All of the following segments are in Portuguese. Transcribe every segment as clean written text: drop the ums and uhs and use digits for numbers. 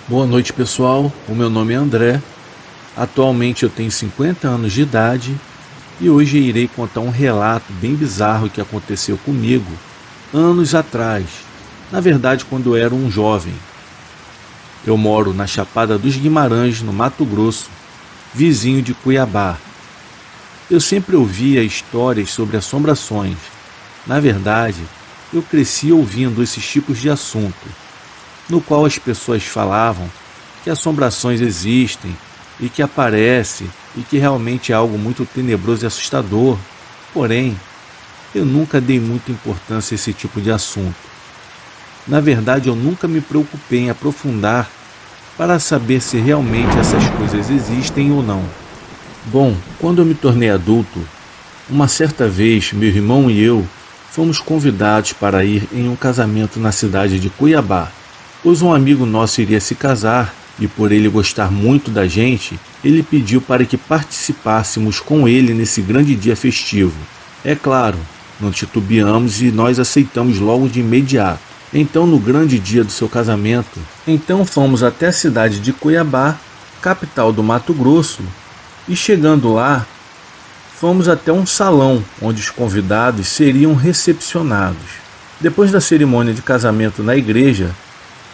Boa noite, pessoal. O meu nome é André. Atualmente eu tenho 50 anos de idade e hoje irei contar um relato bem bizarro que aconteceu comigo anos atrás. Na verdade, quando eu era um jovem. Eu moro na Chapada dos Guimarães, no Mato Grosso, vizinho de Cuiabá. Eu sempre ouvia histórias sobre assombrações. Na verdade, eu cresci ouvindo esses tipos de assunto, no qual as pessoas falavam que assombrações existem e que aparece e que realmente é algo muito tenebroso e assustador. Porém, eu nunca dei muita importância a esse tipo de assunto. Na verdade, eu nunca me preocupei em aprofundar para saber se realmente essas coisas existem ou não. Bom, quando eu me tornei adulto, uma certa vez meu irmão e eu fomos convidados para ir em um casamento na cidade de Cuiabá, pois um amigo nosso iria se casar e por ele gostar muito da gente, ele pediu para que participássemos com ele nesse grande dia festivo. É claro, não titubeamos e nós aceitamos logo de imediato. Então, no grande dia do seu casamento, fomos até a cidade de Cuiabá, capital do Mato Grosso, e chegando lá, fomos até um salão onde os convidados seriam recepcionados. Depois da cerimônia de casamento na igreja,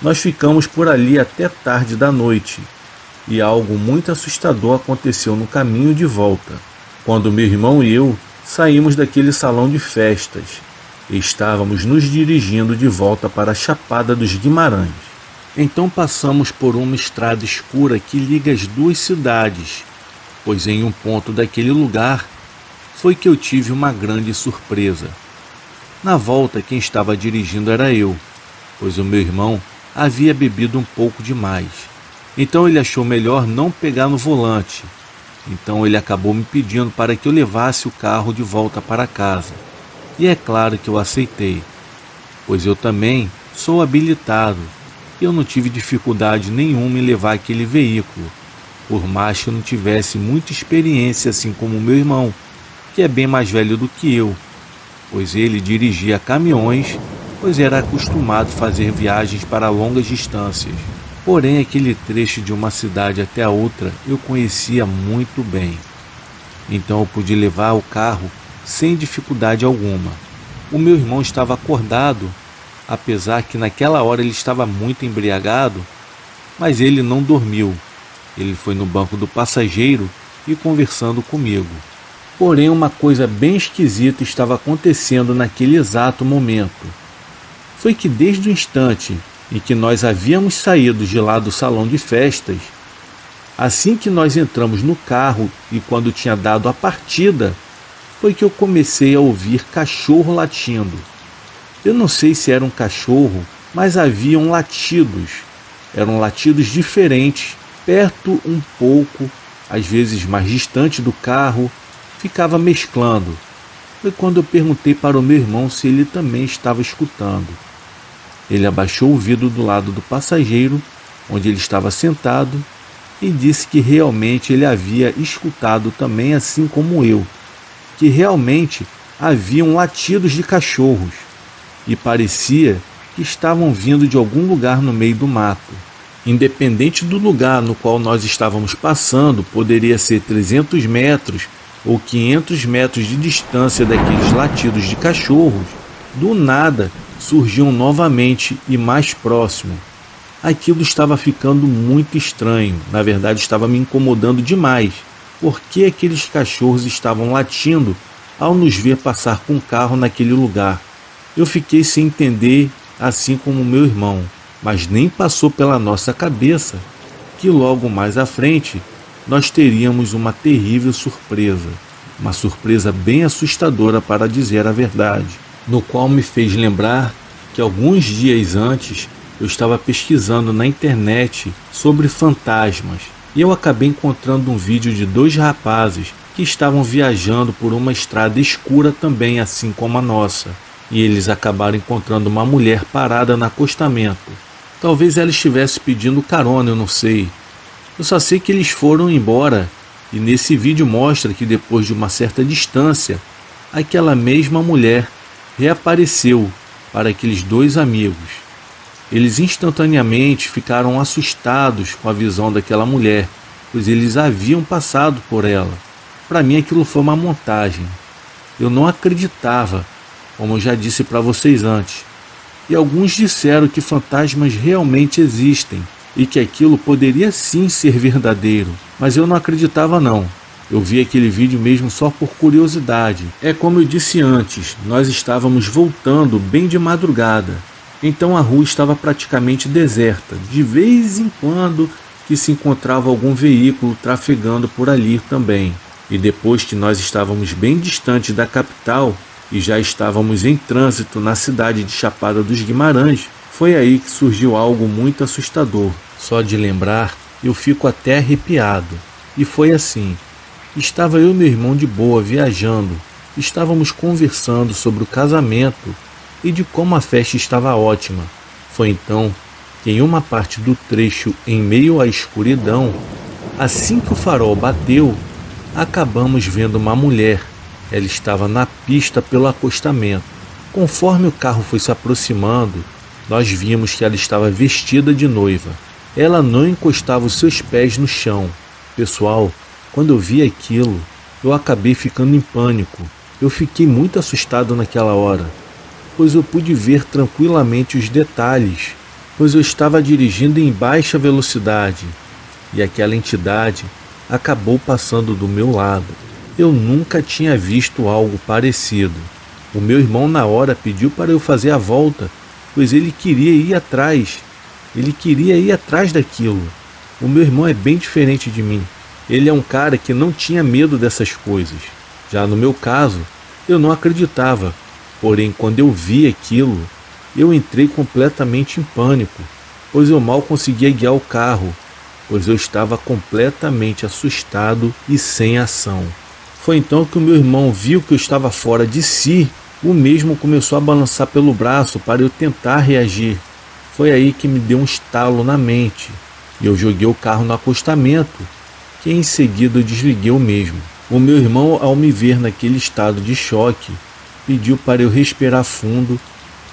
nós ficamos por ali até tarde da noite, e algo muito assustador aconteceu no caminho de volta, quando meu irmão e eu saímos daquele salão de festas e estávamos nos dirigindo de volta para a Chapada dos Guimarães. Então passamos por uma estrada escura que liga as duas cidades, pois em um ponto daquele lugar foi que eu tive uma grande surpresa. Na volta, quem estava dirigindo era eu, pois o meu irmão havia bebido um pouco demais. Então ele achou melhor não pegar no volante. Então ele acabou me pedindo para que eu levasse o carro de volta para casa. E é claro que eu aceitei, pois eu também sou habilitado e eu não tive dificuldade nenhuma em levar aquele veículo, por mais que eu não tivesse muita experiência assim como o meu irmão, que é bem mais velho do que eu, pois ele dirigia caminhões, pois era acostumado a fazer viagens para longas distâncias. Porém, aquele trecho de uma cidade até a outra eu conhecia muito bem. Então eu pude levar o carro sem dificuldade alguma. O meu irmão estava acordado, apesar que naquela hora ele estava muito embriagado, mas ele não dormiu. Ele foi no banco do passageiro e conversando comigo. Porém, uma coisa bem esquisita estava acontecendo naquele exato momento. Foi que desde o instante em que nós havíamos saído de lá do salão de festas, assim que nós entramos no carro e quando tinha dado a partida, foi que eu comecei a ouvir cachorro latindo. Eu não sei se era um cachorro, mas haviam latidos. Eram latidos diferentes, perto um pouco, às vezes mais distante do carro, ficava mesclando. Foi quando eu perguntei para o meu irmão se ele também estava escutando. Ele abaixou o vidro do lado do passageiro, onde ele estava sentado, e disse que realmente ele havia escutado também assim como eu, que realmente haviam latidos de cachorros, e parecia que estavam vindo de algum lugar no meio do mato. Independente do lugar no qual nós estávamos passando, poderia ser 300 metros ou 500 metros de distância daqueles latidos de cachorros, do nada surgiam novamente e mais próximo. Aquilo estava ficando muito estranho, na verdade estava me incomodando demais. Por que aqueles cachorros estavam latindo ao nos ver passar com o carro naquele lugar? Eu fiquei sem entender, assim como meu irmão, mas nem passou pela nossa cabeça que logo mais à frente nós teríamos uma terrível surpresa, uma surpresa bem assustadora para dizer a verdade, no qual me fez lembrar que alguns dias antes eu estava pesquisando na internet sobre fantasmas e eu acabei encontrando um vídeo de dois rapazes que estavam viajando por uma estrada escura também assim como a nossa, e eles acabaram encontrando uma mulher parada no acostamento. Talvez ela estivesse pedindo carona, eu não sei. Eu só sei que eles foram embora e nesse vídeo mostra que depois de uma certa distância, aquela mesma mulher reapareceu para aqueles dois amigos. Eles instantaneamente ficaram assustados com a visão daquela mulher, pois eles haviam passado por ela. Para mim aquilo foi uma montagem. Eu não acreditava, como eu já disse para vocês antes. E alguns disseram que fantasmas realmente existem e que aquilo poderia sim ser verdadeiro, mas eu não acreditava não. Eu vi aquele vídeo mesmo só por curiosidade. É como eu disse antes, nós estávamos voltando bem de madrugada. Então a rua estava praticamente deserta. De vez em quando que se encontrava algum veículo trafegando por ali também. E depois que nós estávamos bem distantes da capital e já estávamos em trânsito na cidade de Chapada dos Guimarães, foi aí que surgiu algo muito assustador. Só de lembrar, eu fico até arrepiado. E foi assim. Estava eu e meu irmão de boa viajando. Estávamos conversando sobre o casamento e de como a festa estava ótima. Foi então que em uma parte do trecho em meio à escuridão, assim que o farol bateu, acabamos vendo uma mulher. Ela estava na pista pelo acostamento. Conforme o carro foi se aproximando, nós vimos que ela estava vestida de noiva. Ela não encostava os seus pés no chão. Pessoal, quando eu vi aquilo, eu acabei ficando em pânico. Eu fiquei muito assustado naquela hora, pois eu pude ver tranquilamente os detalhes, pois eu estava dirigindo em baixa velocidade e aquela entidade acabou passando do meu lado. Eu nunca tinha visto algo parecido. O meu irmão na hora pediu para eu fazer a volta, pois ele queria ir atrás. Ele queria ir atrás daquilo. O meu irmão é bem diferente de mim. Ele é um cara que não tinha medo dessas coisas. Já no meu caso, eu não acreditava. Porém, quando eu vi aquilo, eu entrei completamente em pânico, pois eu mal conseguia guiar o carro, pois eu estava completamente assustado e sem ação. Foi então que o meu irmão viu que eu estava fora de si. O mesmo começou a balançar pelo braço para eu tentar reagir. Foi aí que me deu um estalo na mente e eu joguei o carro no acostamento, que em seguida eu desliguei o mesmo. O meu irmão, ao me ver naquele estado de choque, pediu para eu respirar fundo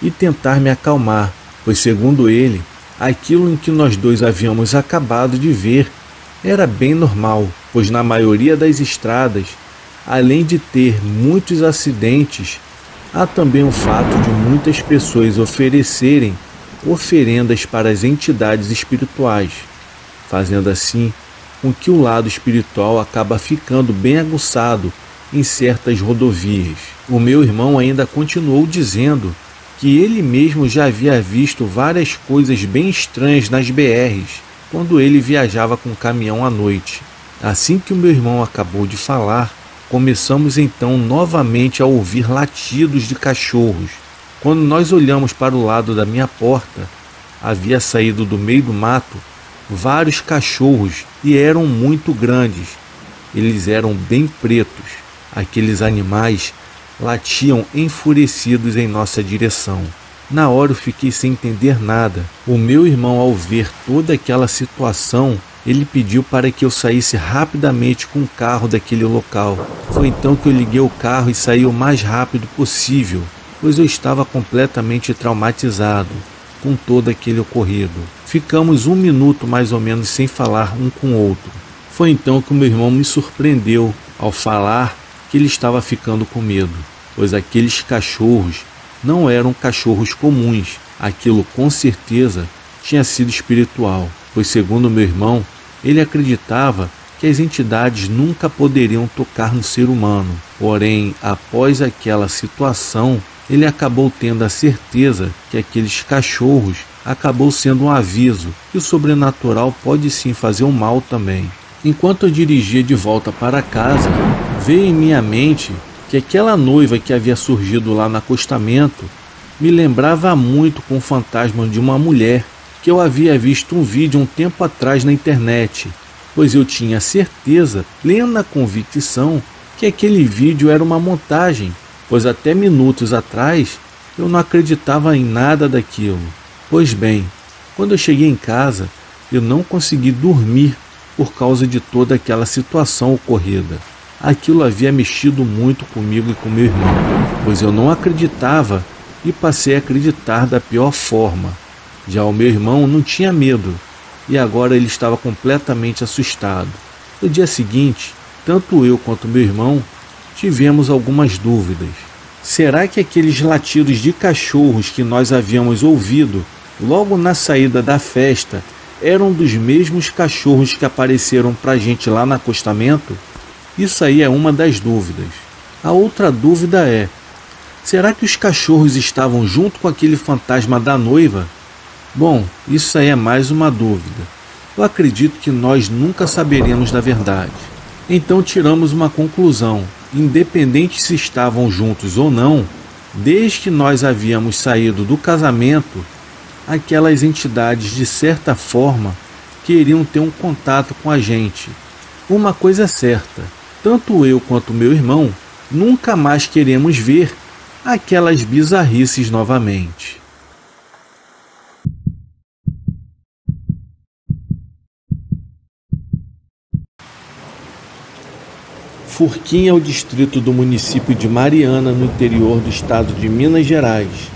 e tentar me acalmar, pois segundo ele, aquilo em que nós dois havíamos acabado de ver era bem normal, pois na maioria das estradas, além de ter muitos acidentes, há também o fato de muitas pessoas oferecerem oferendas para as entidades espirituais, fazendo assim com que o lado espiritual acaba ficando bem aguçado em certas rodovias. O meu irmão ainda continuou dizendo que ele mesmo já havia visto várias coisas bem estranhas nas BRs quando ele viajava com o caminhão à noite. Assim que o meu irmão acabou de falar, começamos então novamente a ouvir latidos de cachorros. Quando nós olhamos para o lado da minha porta, havia saído do meio do mato vários cachorros e eram muito grandes. Eles eram bem pretos. Aqueles animais latiam enfurecidos em nossa direção. Na hora eu fiquei sem entender nada. O meu irmão, ao ver toda aquela situação, ele pediu para que eu saísse rapidamente com o carro daquele local. Foi então que eu liguei o carro e saí o mais rápido possível, pois eu estava completamente traumatizado com todo aquele ocorrido. Ficamos 1 minuto mais ou menos sem falar um com o outro. Foi então que o meu irmão me surpreendeu ao falar que ele estava ficando com medo, pois aqueles cachorros não eram cachorros comuns. Aquilo com certeza tinha sido espiritual, pois segundo meu irmão, ele acreditava que as entidades nunca poderiam tocar no ser humano. Porém, após aquela situação, ele acabou tendo a certeza que aqueles cachorros acabou sendo um aviso que o sobrenatural pode sim fazer um mal também. Enquanto eu dirigia de volta para casa, veio em minha mente que aquela noiva que havia surgido lá no acostamento me lembrava muito com o fantasma de uma mulher que eu havia visto um vídeo um tempo atrás na internet, pois eu tinha certeza, plena convicção, que aquele vídeo era uma montagem, pois até minutos atrás eu não acreditava em nada daquilo. Pois bem, quando eu cheguei em casa, eu não consegui dormir por causa de toda aquela situação ocorrida. Aquilo havia mexido muito comigo e com meu irmão, pois eu não acreditava e passei a acreditar da pior forma. Já o meu irmão não tinha medo, e agora ele estava completamente assustado. No dia seguinte, tanto eu quanto meu irmão tivemos algumas dúvidas. Será que aqueles latidos de cachorros que nós havíamos ouvido logo na saída da festa eram dos mesmos cachorros que apareceram pra gente lá no acostamento? Isso aí é uma das dúvidas. A outra dúvida é: será que os cachorros estavam junto com aquele fantasma da noiva? Bom, isso aí é mais uma dúvida. Eu acredito que nós nunca saberemos da verdade. Então tiramos uma conclusão: independente se estavam juntos ou não, desde que nós havíamos saído do casamento, aquelas entidades de certa forma queriam ter um contato com a gente. Uma coisa é certa: tanto eu quanto meu irmão nunca mais queremos ver aquelas bizarrices novamente. Furquim é o distrito do município de Mariana, no interior do estado de Minas Gerais.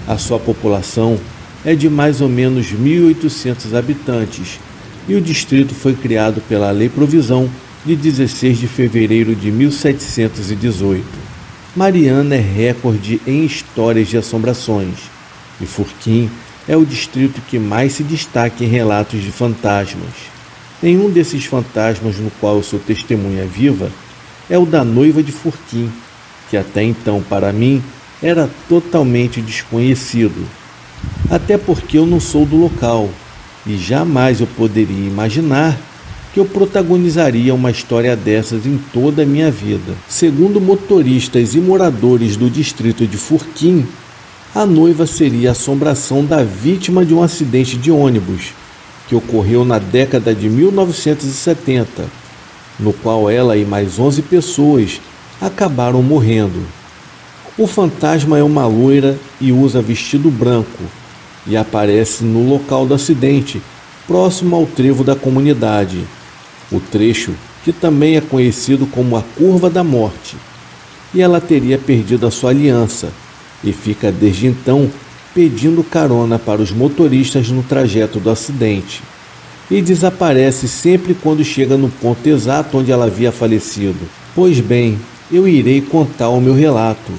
A sua população é de mais ou menos 1.800 habitantes e o distrito foi criado pela Lei Provisão de 16 de fevereiro de 1718. Mariana é recorde em histórias de assombrações e Furquim é o distrito que mais se destaca em relatos de fantasmas. Nenhum desses fantasmas no qual eu sou testemunha viva é o da noiva de Furquim, que até então para mim era totalmente desconhecido. Até porque eu não sou do local e jamais eu poderia imaginar que eu protagonizaria uma história dessas em toda a minha vida. Segundo motoristas e moradores do distrito de Furquim, a noiva seria a assombração da vítima de um acidente de ônibus que ocorreu na década de 1970, no qual ela e mais 11 pessoas acabaram morrendo. O fantasma é uma loira e usa vestido branco e aparece no local do acidente, próximo ao trevo da comunidade, o trecho que também é conhecido como a Curva da Morte. E ela teria perdido a sua aliança e fica desde então pedindo carona para os motoristas no trajeto do acidente e desaparece sempre quando chega no ponto exato onde ela havia falecido. Pois bem, eu irei contar o meu relato.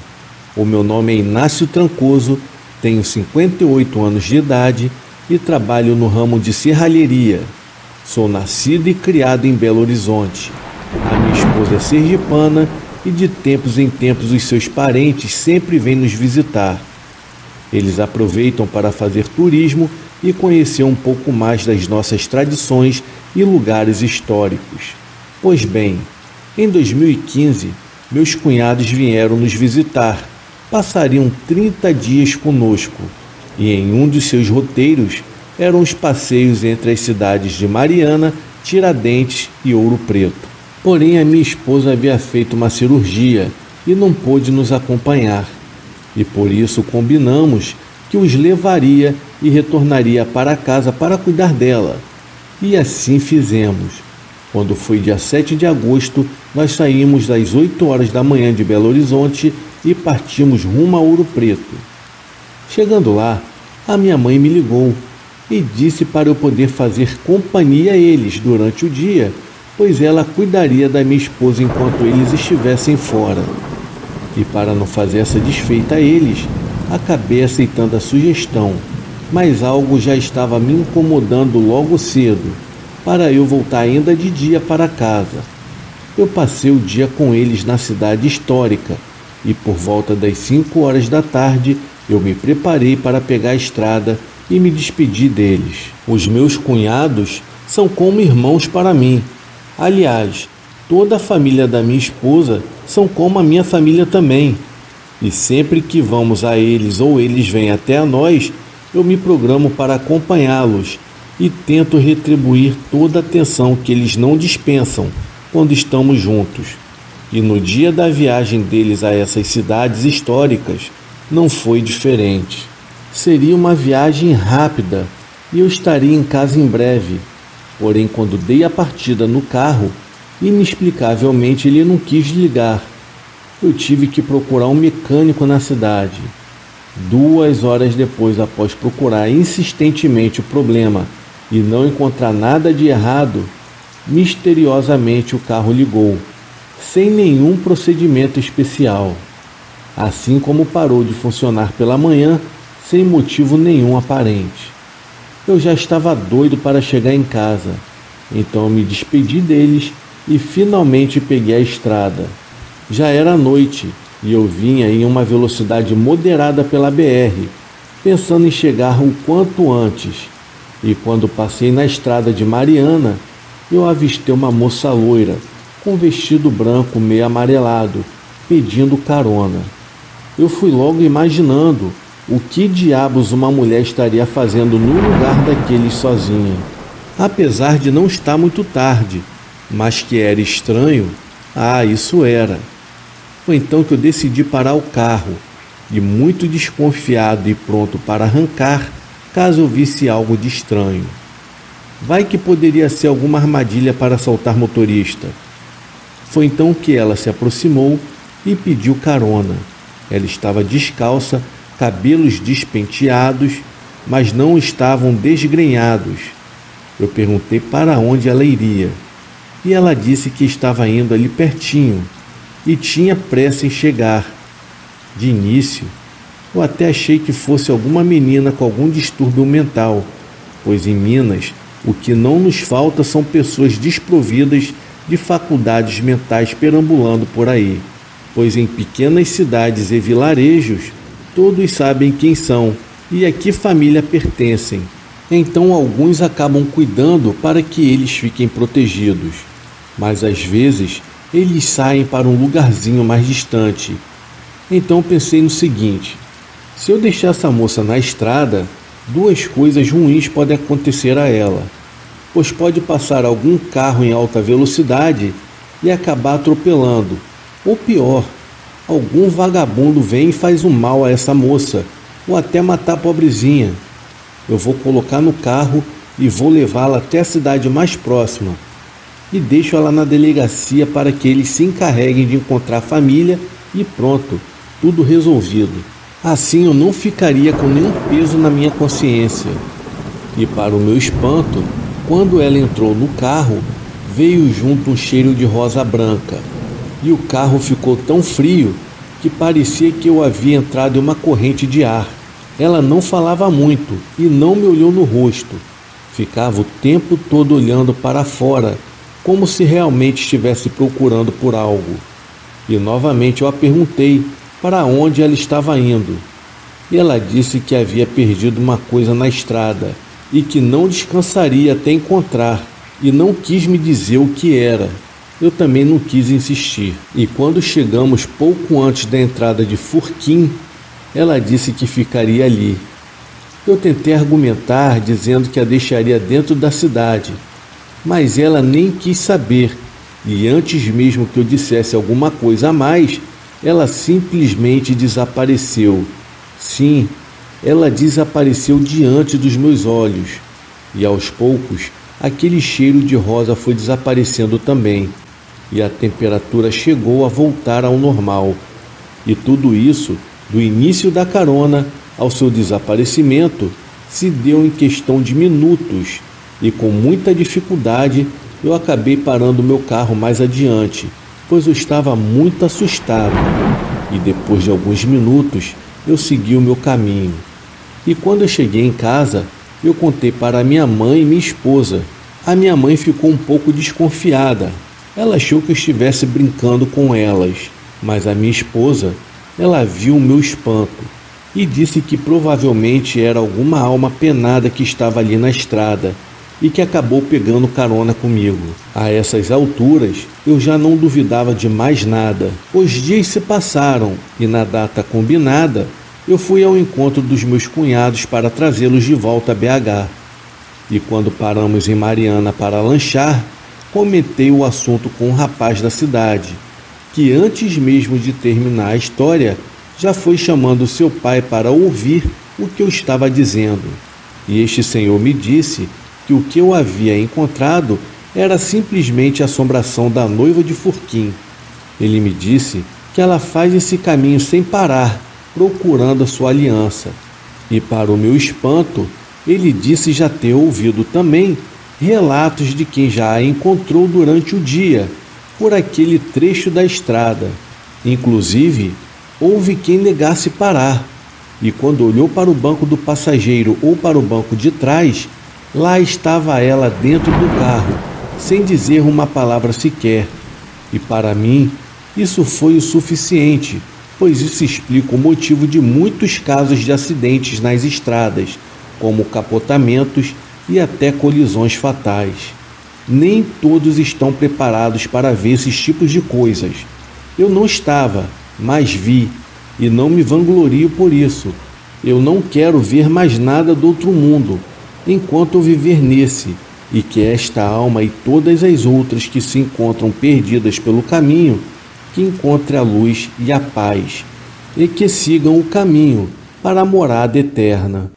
O meu nome é Inácio Trancoso, tenho 58 anos de idade e trabalho no ramo de serralheria. Sou nascido e criado em Belo Horizonte. A minha esposa é sergipana e de tempos em tempos os seus parentes sempre vêm nos visitar. Eles aproveitam para fazer turismo e conhecer um pouco mais das nossas tradições e lugares históricos. Pois bem, em 2015, meus cunhados vieram nos visitar. Passariam 30 dias conosco e em um de seus roteiros eram os passeios entre as cidades de Mariana, Tiradentes e Ouro Preto. Porém, a minha esposa havia feito uma cirurgia e não pôde nos acompanhar, e por isso combinamos que os levaria e retornaria para casa para cuidar dela. E assim fizemos. Quando foi dia 7 de agosto, nós saímos às 8 horas da manhã de Belo Horizonte e partimos rumo a Ouro Preto. Chegando lá, a minha mãe me ligou e disse para eu poder fazer companhia a eles durante o dia, pois ela cuidaria da minha esposa enquanto eles estivessem fora. E para não fazer essa desfeita a eles, acabei aceitando a sugestão, mas algo já estava me incomodando logo cedo, para eu voltar ainda de dia para casa. Eu passei o dia com eles na cidade histórica e por volta das 5 horas da tarde eu me preparei para pegar a estrada e me despedi deles. Os meus cunhados são como irmãos para mim. Aliás, toda a família da minha esposa são como a minha família também. E sempre que vamos a eles ou eles vêm até a nós, eu me programo para acompanhá-los e tento retribuir toda a atenção que eles não dispensam quando estamos juntos. E no dia da viagem deles a essas cidades históricas, não foi diferente. Seria uma viagem rápida e eu estaria em casa em breve. Porém, quando dei a partida no carro, inexplicavelmente ele não quis ligar. Eu tive que procurar um mecânico na cidade. 2 horas depois, após procurar insistentemente o problema e não encontrar nada de errado, misteriosamente o carro ligou, sem nenhum procedimento especial. Assim como parou de funcionar pela manhã, sem motivo nenhum aparente. Eu já estava doido para chegar em casa, então eu me despedi deles e finalmente peguei a estrada. Já era noite e eu vinha em uma velocidade moderada pela BR, pensando em chegar o quanto antes. E quando passei na estrada de Mariana, eu avistei uma moça loira, com vestido branco meio amarelado, pedindo carona. Eu fui logo imaginando o que diabos uma mulher estaria fazendo no lugar daqueles sozinha. Apesar de não estar muito tarde, mas que era estranho, isso era. Foi então que eu decidi parar o carro, e muito desconfiado e pronto para arrancar, caso eu visse algo de estranho. Vai que poderia ser alguma armadilha para assaltar motorista. Foi então que ela se aproximou e pediu carona. Ela estava descalça, cabelos despenteados, mas não estavam desgrenhados. Eu perguntei para onde ela iria, e ela disse que estava indo ali pertinho, e tinha pressa em chegar. De início, eu até achei que fosse alguma menina com algum distúrbio mental, pois em Minas, o que não nos falta são pessoas desprovidas de faculdades mentais perambulando por aí, pois em pequenas cidades e vilarejos, todos sabem quem são e a que família pertencem. Então alguns acabam cuidando para que eles fiquem protegidos, mas às vezes eles saem para um lugarzinho mais distante. Então pensei no seguinte: se eu deixar essa moça na estrada, 2 coisas ruins podem acontecer a ela, pois pode passar algum carro em alta velocidade e acabar atropelando, ou pior, algum vagabundo vem e faz um mal a essa moça, ou até matar a pobrezinha. Eu vou colocar no carro e vou levá-la até a cidade mais próxima e deixo ela na delegacia para que eles se encarreguem de encontrar a família e pronto, tudo resolvido. Assim eu não ficaria com nenhum peso na minha consciência. E para o meu espanto, quando ela entrou no carro, veio junto um cheiro de rosa branca, e o carro ficou tão frio que parecia que eu havia entrado em uma corrente de ar. Ela não falava muito e não me olhou no rosto. Ficava o tempo todo olhando para fora, como se realmente estivesse procurando por algo. E novamente eu a perguntei para onde ela estava indo. E ela disse que havia perdido uma coisa na estrada e que não descansaria até encontrar, e não quis me dizer o que era. Eu também não quis insistir. E quando chegamos pouco antes da entrada de Furquim, ela disse que ficaria ali. Eu tentei argumentar dizendo que a deixaria dentro da cidade, mas ela nem quis saber, e antes mesmo que eu dissesse alguma coisa a mais, ela simplesmente desapareceu. Sim, ela desapareceu diante dos meus olhos, e aos poucos aquele cheiro de rosa foi desaparecendo também, e a temperatura chegou a voltar ao normal. E tudo isso, do início da carona ao seu desaparecimento, se deu em questão de minutos, e com muita dificuldade eu acabei parando meu carro mais adiante, pois eu estava muito assustado. E depois de alguns minutos eu segui o meu caminho. E quando eu cheguei em casa, eu contei para minha mãe e minha esposa. A minha mãe ficou um pouco desconfiada. Ela achou que eu estivesse brincando com elas, mas a minha esposa, ela viu o meu espanto e disse que provavelmente era alguma alma penada que estava ali na estrada e que acabou pegando carona comigo. A essas alturas, eu já não duvidava de mais nada. Os dias se passaram e na data combinada, eu fui ao encontro dos meus cunhados para trazê-los de volta a BH. E quando paramos em Mariana para lanchar, comentei o assunto com um rapaz da cidade, que antes mesmo de terminar a história, já foi chamando seu pai para ouvir o que eu estava dizendo. E este senhor me disse que o que eu havia encontrado era simplesmente a assombração da noiva de Furquim. Ele me disse que ela faz esse caminho sem parar procurando a sua aliança. E para o meu espanto, ele disse já ter ouvido também relatos de quem já a encontrou durante o dia, por aquele trecho da estrada. Inclusive, houve quem negasse parar, e quando olhou para o banco do passageiro ou para o banco de trás, lá estava ela dentro do carro, sem dizer uma palavra sequer. E para mim, isso foi o suficiente, pois isso explica o motivo de muitos casos de acidentes nas estradas, como capotamentos e até colisões fatais. Nem todos estão preparados para ver esses tipos de coisas. Eu não estava, mas vi, e não me vanglorio por isso. Eu não quero ver mais nada do outro mundo, enquanto eu viver nesse, e que esta alma e todas as outras que se encontram perdidas pelo caminho, que encontre a luz e a paz, e que sigam o caminho para a morada eterna.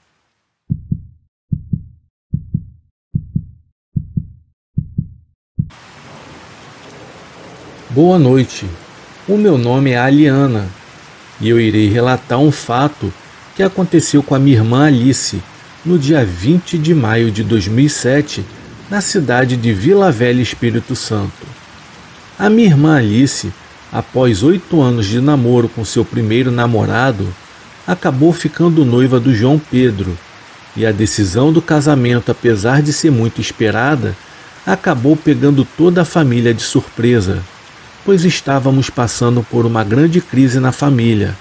Boa noite, o meu nome é Aliana e eu irei relatar um fato que aconteceu com a minha irmã Alice no dia 20 de maio de 2007, na cidade de Vila Velha, Espírito Santo. A minha irmã Alice, após 8 anos de namoro com seu primeiro namorado, acabou ficando noiva do João Pedro, e a decisão do casamento, apesar de ser muito esperada, acabou pegando toda a família de surpresa, pois estávamos passando por uma grande crise na família,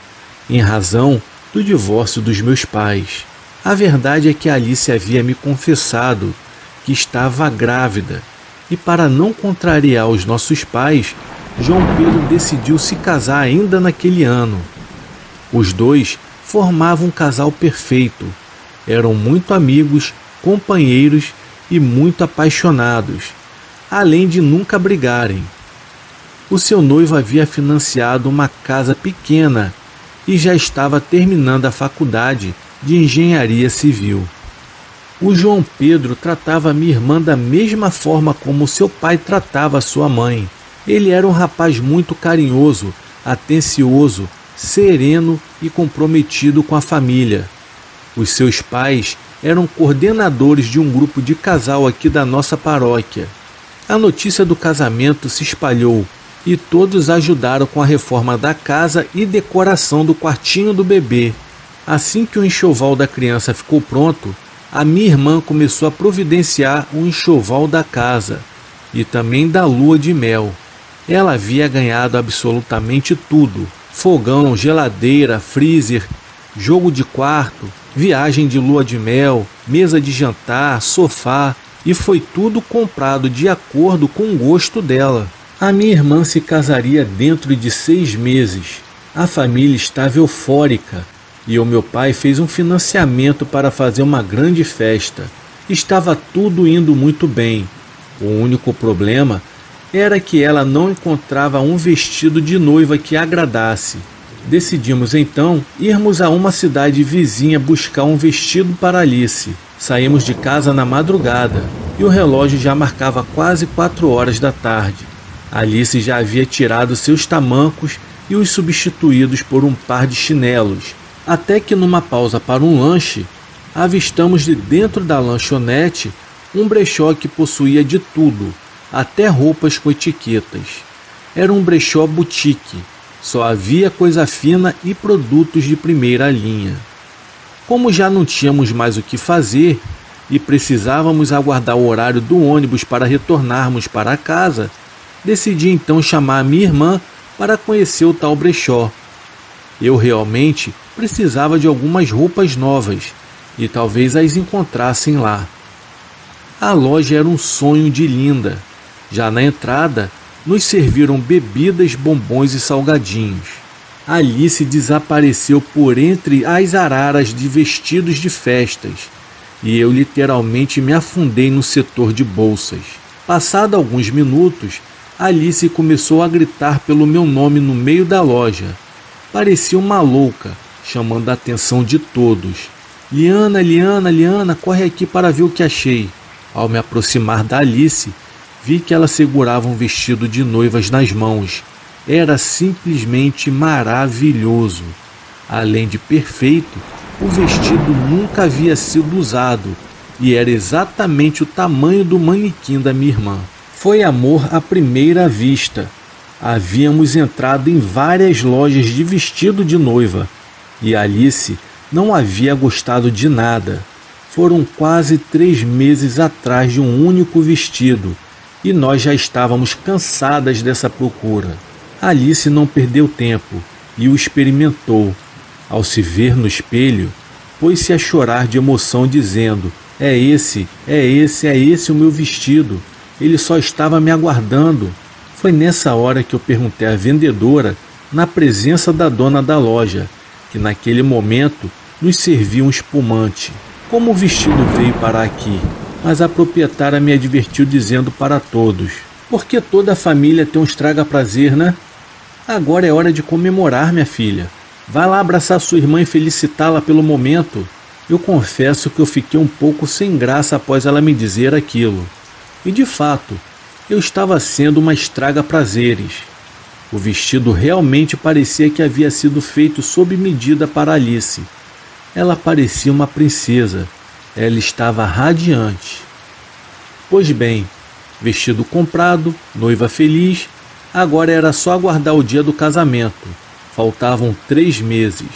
em razão do divórcio dos meus pais. A verdade é que Alice havia me confessado que estava grávida, e para não contrariar os nossos pais, João Pedro decidiu se casar ainda naquele ano. Os dois formavam um casal perfeito, eram muito amigos, companheiros e muito apaixonados, além de nunca brigarem. O seu noivo havia financiado uma casa pequena e já estava terminando a faculdade de engenharia civil. O João Pedro tratava a minha irmã da mesma forma como seu pai tratava a sua mãe. Ele era um rapaz muito carinhoso, atencioso, sereno e comprometido com a família. Os seus pais eram coordenadores de um grupo de casal aqui da nossa paróquia. A notícia do casamento se espalhou e todos ajudaram com a reforma da casa e decoração do quartinho do bebê. Assim que o enxoval da criança ficou pronto, a minha irmã começou a providenciar o enxoval da casa e também da lua de mel. Ela havia ganhado absolutamente tudo: fogão, geladeira, freezer, jogo de quarto, viagem de lua de mel, mesa de jantar, sofá, e foi tudo comprado de acordo com o gosto dela. A minha irmã se casaria dentro de 6 meses. A família estava eufórica e o meu pai fez um financiamento para fazer uma grande festa. Estava tudo indo muito bem. O único problema era que ela não encontrava um vestido de noiva que agradasse. Decidimos então irmos a uma cidade vizinha buscar um vestido para Alice. Saímos de casa na madrugada e o relógio já marcava quase 4 horas da tarde. Alice já havia tirado seus tamancos e os substituídos por um par de chinelos, até que numa pausa para um lanche, avistamos de dentro da lanchonete um brechó que possuía de tudo, até roupas com etiquetas. Era um brechó boutique, só havia coisa fina e produtos de primeira linha. Como já não tínhamos mais o que fazer e precisávamos aguardar o horário do ônibus para retornarmos para casa, decidi então chamar a minha irmã para conhecer o tal brechó. Eu realmente precisava de algumas roupas novas e talvez as encontrassem lá. A loja era um sonho de linda. Já na entrada, nos serviram bebidas, bombons e salgadinhos. Alice desapareceu por entre as araras de vestidos de festas e eu literalmente me afundei no setor de bolsas. Passado alguns minutos, Alice começou a gritar pelo meu nome no meio da loja. Parecia uma louca, chamando a atenção de todos. Liana, Liana, Liana, corre aqui para ver o que achei. Ao me aproximar da Alice, vi que ela segurava um vestido de noivas nas mãos. Era simplesmente maravilhoso. Além de perfeito, o vestido nunca havia sido usado e era exatamente o tamanho do manequim da minha irmã. Foi amor à primeira vista. Havíamos entrado em várias lojas de vestido de noiva e Alice não havia gostado de nada. Foram quase 3 meses atrás de um único vestido e nós já estávamos cansadas dessa procura. Alice não perdeu tempo e o experimentou. Ao se ver no espelho, pôs-se a chorar de emoção, dizendo: é esse o meu vestido. Ele só estava me aguardando. Foi nessa hora que eu perguntei à vendedora, na presença da dona da loja, que naquele momento nos servia um espumante, como o vestido veio parar aqui. Mas a proprietária me advertiu dizendo para todos: porque toda a família tem um estraga-prazer, né? Agora é hora de comemorar, minha filha. Vai lá abraçar sua irmã e felicitá-la pelo momento. Eu confesso que eu fiquei um pouco sem graça após ela me dizer aquilo. E de fato, eu estava sendo uma estraga-prazeres. O vestido realmente parecia que havia sido feito sob medida para Alice. Ela parecia uma princesa. Ela estava radiante. Pois bem, vestido comprado, noiva feliz, agora era só aguardar o dia do casamento. Faltavam 3 meses.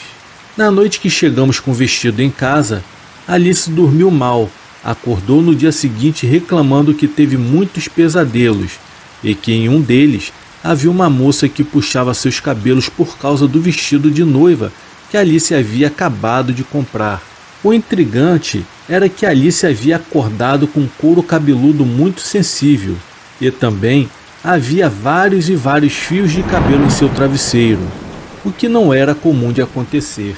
Na noite que chegamos com o vestido em casa, Alice dormiu mal. Acordou no dia seguinte reclamando que teve muitos pesadelos e que em um deles havia uma moça que puxava seus cabelos por causa do vestido de noiva que Alice havia acabado de comprar. O intrigante era que Alice havia acordado com um couro cabeludo muito sensível e também havia vários e vários fios de cabelo em seu travesseiro, o que não era comum de acontecer.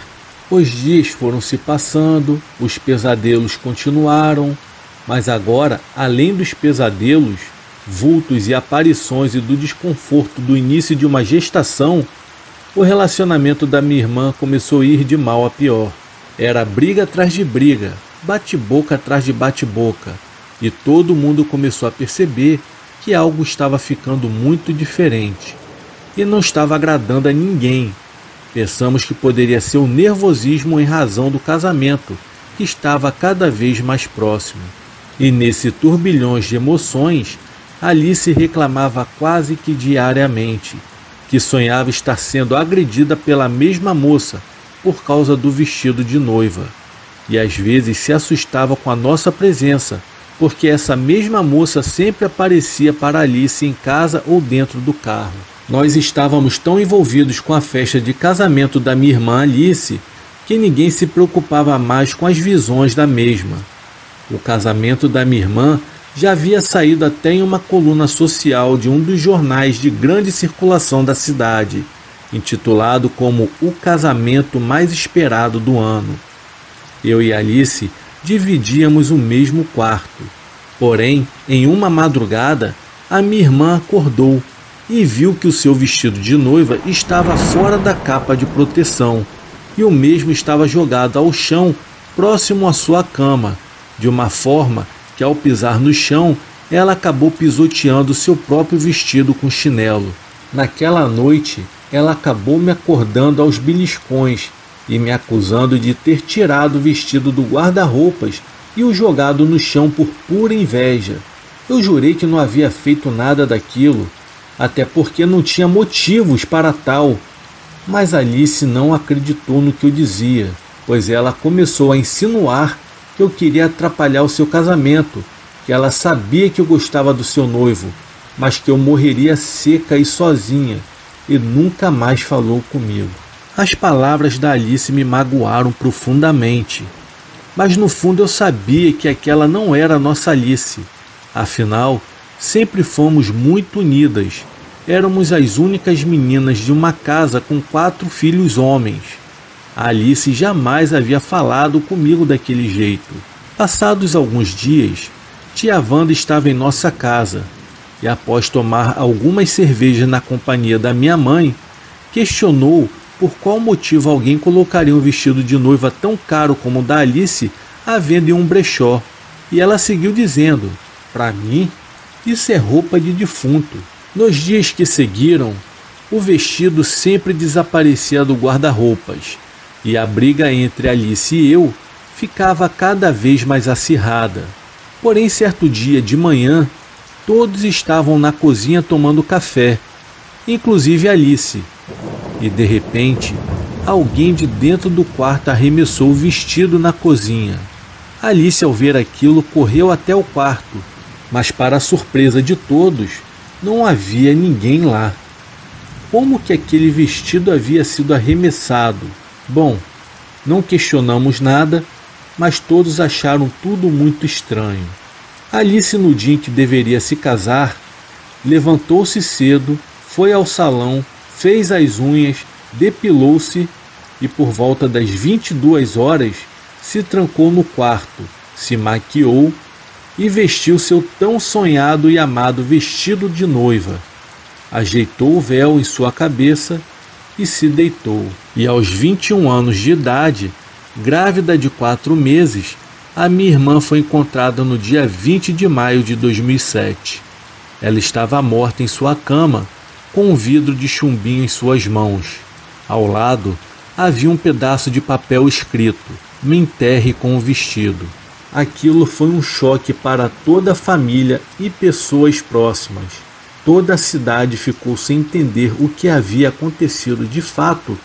Os dias foram se passando, os pesadelos continuaram, mas agora, além dos pesadelos, vultos e aparições e do desconforto do início de uma gestação, o relacionamento da minha irmã começou a ir de mal a pior. Era briga atrás de briga, bate-boca atrás de bate-boca, e todo mundo começou a perceber que algo estava ficando muito diferente e não estava agradando a ninguém. Pensamos que poderia ser o nervosismo em razão do casamento, que estava cada vez mais próximo. E nesse turbilhão de emoções, Alice reclamava quase que diariamente, que sonhava estar sendo agredida pela mesma moça por causa do vestido de noiva. E às vezes se assustava com a nossa presença, porque essa mesma moça sempre aparecia para Alice em casa ou dentro do carro. Nós estávamos tão envolvidos com a festa de casamento da minha irmã Alice que ninguém se preocupava mais com as visões da mesma. O casamento da minha irmã já havia saído até em uma coluna social de um dos jornais de grande circulação da cidade, intitulado como o casamento mais esperado do ano. Eu e Alice dividíamos o mesmo quarto. Porém, em uma madrugada, a minha irmã acordou e viu que o seu vestido de noiva estava fora da capa de proteção e o mesmo estava jogado ao chão próximo à sua cama, de uma forma que ao pisar no chão ela acabou pisoteando seu próprio vestido com chinelo. Naquela noite ela acabou me acordando aos beliscões e me acusando de ter tirado o vestido do guarda-roupas e o jogado no chão por pura inveja. Eu jurei que não havia feito nada daquilo, até porque não tinha motivos para tal. Mas Alice não acreditou no que eu dizia, pois ela começou a insinuar que eu queria atrapalhar o seu casamento, que ela sabia que eu gostava do seu noivo, mas que eu morreria seca e sozinha, e nunca mais falou comigo. As palavras da Alice me magoaram profundamente, mas no fundo eu sabia que aquela não era a nossa Alice. Afinal, sempre fomos muito unidas. Éramos as únicas meninas de uma casa com 4 filhos homens. A Alice jamais havia falado comigo daquele jeito. Passados alguns dias, tia Wanda estava em nossa casa e, após tomar algumas cervejas na companhia da minha mãe, questionou por qual motivo alguém colocaria um vestido de noiva tão caro como o da Alice à venda em um brechó. E ela seguiu dizendo: para mim, isso é roupa de defunto. Nos dias que seguiram, o vestido sempre desaparecia do guarda-roupas e a briga entre Alice e eu ficava cada vez mais acirrada. Porém, certo dia de manhã, todos estavam na cozinha tomando café, inclusive Alice, e de repente, alguém de dentro do quarto arremessou o vestido na cozinha. Alice, ao ver aquilo, correu até o quarto, mas para a surpresa de todos, não havia ninguém lá. Como que aquele vestido havia sido arremessado? Bom, não questionamos nada, mas todos acharam tudo muito estranho. Alice, no dia em que deveria se casar, levantou-se cedo, foi ao salão, fez as unhas, depilou-se e por volta das 22 horas se trancou no quarto, se maquiou e vestiu seu tão sonhado e amado vestido de noiva. Ajeitou o véu em sua cabeça e se deitou. E aos 21 anos de idade, grávida de 4 meses, a minha irmã foi encontrada no dia 20 de maio de 2007. Ela estava morta em sua cama, com um vidro de chumbinho em suas mãos. Ao lado, havia um pedaço de papel escrito: "Me enterre com o vestido". Aquilo foi um choque para toda a família e pessoas próximas. Toda a cidade ficou sem entender o que havia acontecido de fato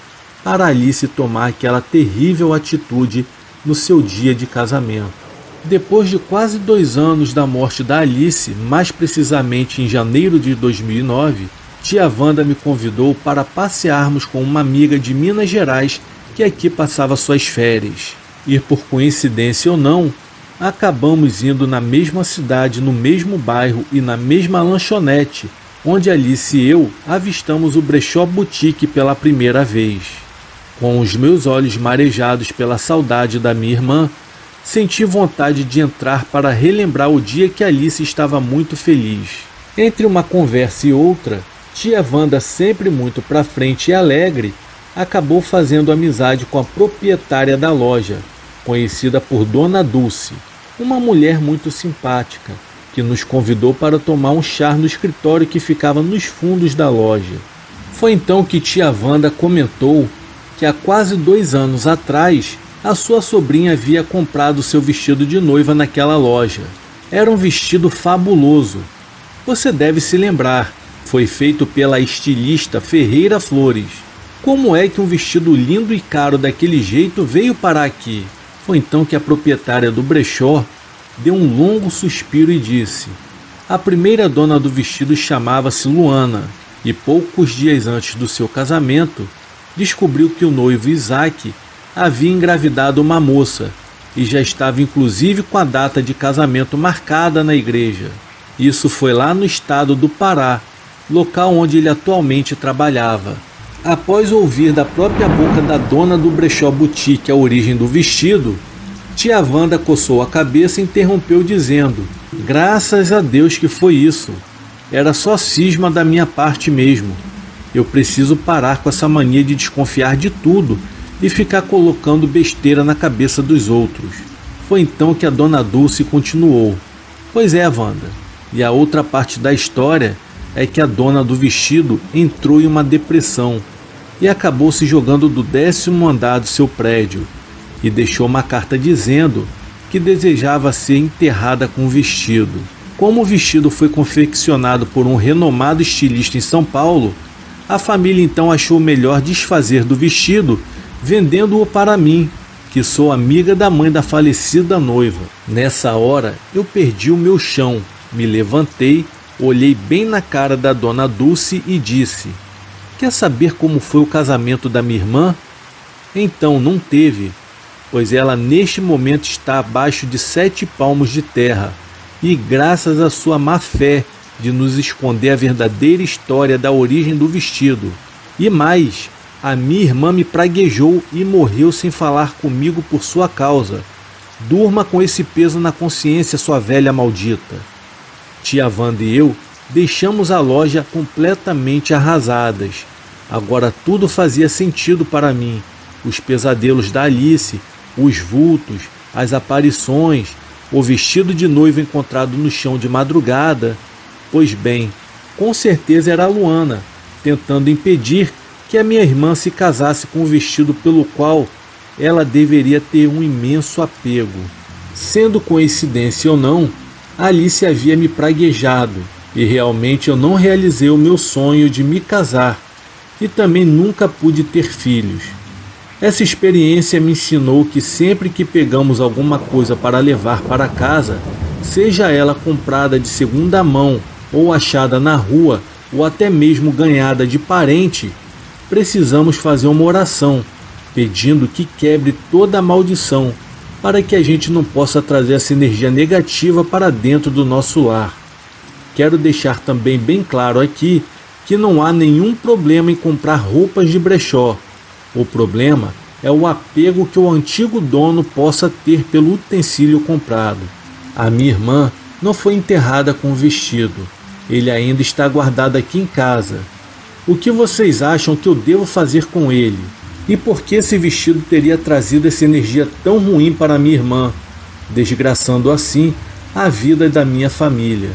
para Alice tomar aquela terrível atitude no seu dia de casamento. Depois de quase 2 anos da morte da Alice, mais precisamente em janeiro de 2009, tia Wanda me convidou para passearmos com uma amiga de Minas Gerais que aqui passava suas férias. E por coincidência ou não, acabamos indo na mesma cidade, no mesmo bairro e na mesma lanchonete, onde Alice e eu avistamos o Brechó Boutique pela primeira vez. Com os meus olhos marejados pela saudade da minha irmã, senti vontade de entrar para relembrar o dia que Alice estava muito feliz. Entre uma conversa e outra, tia Wanda, sempre muito para frente e alegre, acabou fazendo amizade com a proprietária da loja, conhecida por Dona Dulce, uma mulher muito simpática, que nos convidou para tomar um chá no escritório que ficava nos fundos da loja. Foi então que tia Wanda comentou que há quase 2 anos atrás, a sua sobrinha havia comprado seu vestido de noiva naquela loja. Era um vestido fabuloso. Você deve se lembrar, foi feito pela estilista Ferreira Flores. Como é que um vestido lindo e caro daquele jeito veio parar aqui? Foi então que a proprietária do brechó deu um longo suspiro e disse: a primeira dona do vestido chamava-se Luana, e poucos dias antes do seu casamento, descobriu que o noivo Isaac havia engravidado uma moça, e já estava inclusive com a data de casamento marcada na igreja. Isso foi lá no estado do Pará, local onde ele atualmente trabalhava. Após ouvir da própria boca da dona do Brechó Boutique a origem do vestido, tia Wanda coçou a cabeça e interrompeu dizendo: graças a Deus que foi isso. Era só cisma da minha parte mesmo. Eu preciso parar com essa mania de desconfiar de tudo e ficar colocando besteira na cabeça dos outros. Foi então que a dona Dulce continuou: pois é, Wanda, e a outra parte da história é que a dona do vestido entrou em uma depressão e acabou se jogando do 10º andar do seu prédio e deixou uma carta dizendo que desejava ser enterrada com o vestido. Como o vestido foi confeccionado por um renomado estilista em São Paulo, a família então achou melhor desfazer do vestido, vendendo-o para mim, que sou amiga da mãe da falecida noiva. Nessa hora, eu perdi o meu chão, me levantei, olhei bem na cara da dona Dulce e disse: quer saber como foi o casamento da minha irmã? Então, não teve, pois ela neste momento está abaixo de 7 palmos de terra, e graças à sua má fé de nos esconder a verdadeira história da origem do vestido. E mais, a minha irmã me praguejou e morreu sem falar comigo por sua causa. Durma com esse peso na consciência, sua velha maldita. Tia Wanda e eu deixamos a loja completamente arrasadas. Agora tudo fazia sentido para mim. Os pesadelos da Alice, os vultos, as aparições, o vestido de noiva encontrado no chão de madrugada. Pois bem, com certeza era a Luana, tentando impedir que a minha irmã se casasse com o vestido pelo qual ela deveria ter um imenso apego. Sendo coincidência ou não, Alice havia me praguejado e realmente eu não realizei o meu sonho de me casar e também nunca pude ter filhos. Essa experiência me ensinou que sempre que pegamos alguma coisa para levar para casa, seja ela comprada de segunda mão ou achada na rua ou até mesmo ganhada de parente, precisamos fazer uma oração, pedindo que quebre toda a maldição, para que a gente não possa trazer essa energia negativa para dentro do nosso lar. Quero deixar também bem claro aqui que não há nenhum problema em comprar roupas de brechó. O problema é o apego que o antigo dono possa ter pelo utensílio comprado. A minha irmã não foi enterrada com o vestido. Ele ainda está guardado aqui em casa. O que vocês acham que eu devo fazer com ele? E por que esse vestido teria trazido essa energia tão ruim para minha irmã, desgraçando assim a vida da minha família?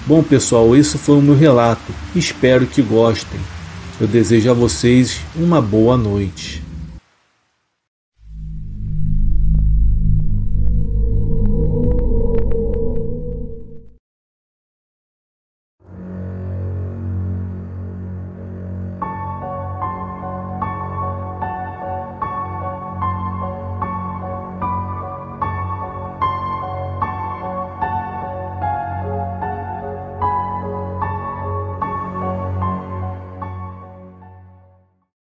Bom, pessoal, esse foi o meu relato. Espero que gostem. Eu desejo a vocês uma boa noite.